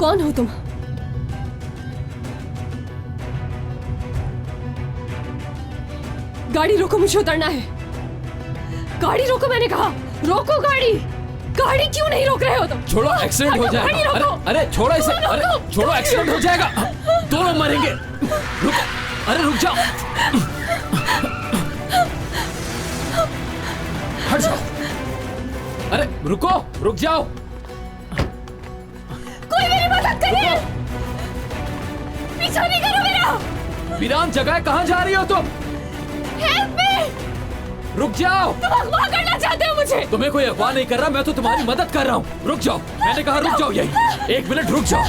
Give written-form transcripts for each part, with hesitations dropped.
कौन हो तुम? गाड़ी रोको, मुझे उतरना है। गाड़ी रोको, मैंने कहा। रोको गाड़ी। गाड़ी क्यों नहीं रोक रहे हो तुम? छोड़ो, एक्सीडेंट हो जाएगा। अरे छोड़ो इसे। अरे छोड़ो, एक्सीडेंट हो जाएगा, दोनों मरेंगे। रुको, अरे रुक जाओ, हट जाओ। अरे रुको, रुक जाओ। कोई मेरी मदद करिए। पीछा नहीं करो मेरा। वीरान जगह कहाँ जा रही हो तुम? Help me. रुक जाओ। तुम अगवा करना चाहते हो मुझे? तुम्हें कोई अगवा नहीं कर रहा, मैं तो तुम्हारी मदद कर रहा हूँ। रुक जाओ, मैंने कहा रुक जाओ। यही 1 मिनट रुक जाओ।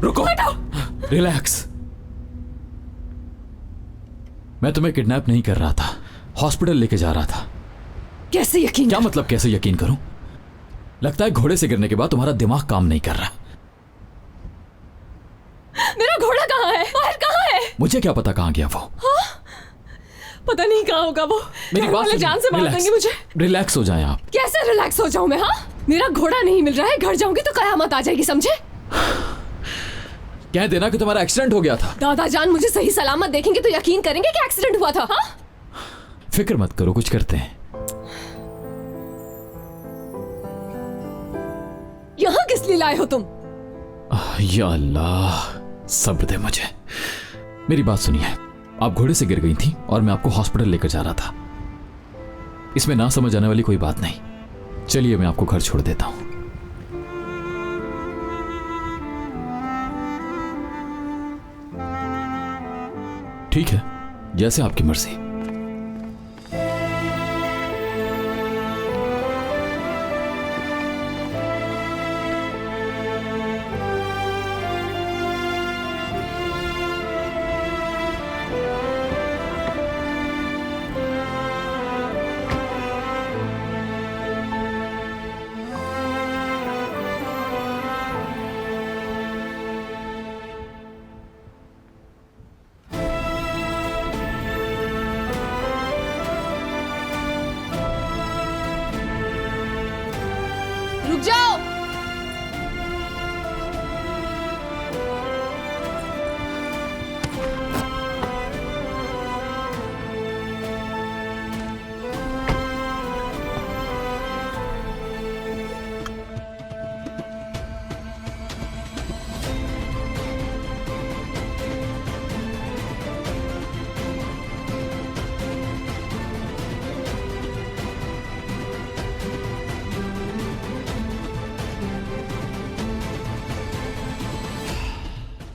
रुको, रिलैक्स। मैं तुम्हें किडनैप नहीं कर रहा था, हॉस्पिटल लेके जा रहा था। कैसे यकीन? क्या मतलब कैसे यकीन करूं? लगता है घोड़े से गिरने के बाद तुम्हारा दिमाग काम नहीं कर रहा। मेरा घोड़ा कहाँ है? बाहर कहाँ है? मुझे क्या पता कहाँ गया वो। पता नहीं कहाँ होगा वो। मेरी बात सुनिए, जान से मार देंगे मुझे। रिलैक्स हो जाएं आप। कैसे रिलैक्स हो जाऊं मैं? हाँ, मेरा घोड़ा नहीं मिल रहा है, घर जाऊंगी तो कयामत आ जाएगी, समझे? कह देना कि तुम्हारा एक्सीडेंट हो गया था। दादा जान मुझे सही सलामत देखेंगे तो यकीन करेंगे कि एक्सीडेंट हुआ था। हाँ, फिक्र मत करो, कुछ करते हैं। यहाँ किस लिए लाए हो तुम? या अल्लाह, सब्र दे मुझे। मेरी बात सुनिए, आप घोड़े से गिर गई थी और मैं आपको हॉस्पिटल लेकर जा रहा था। इसमें ना समझ आने वाली कोई बात नहीं। चलिए मैं आपको घर छोड़ देता हूं। ठीक है, जैसे आपकी मर्जी।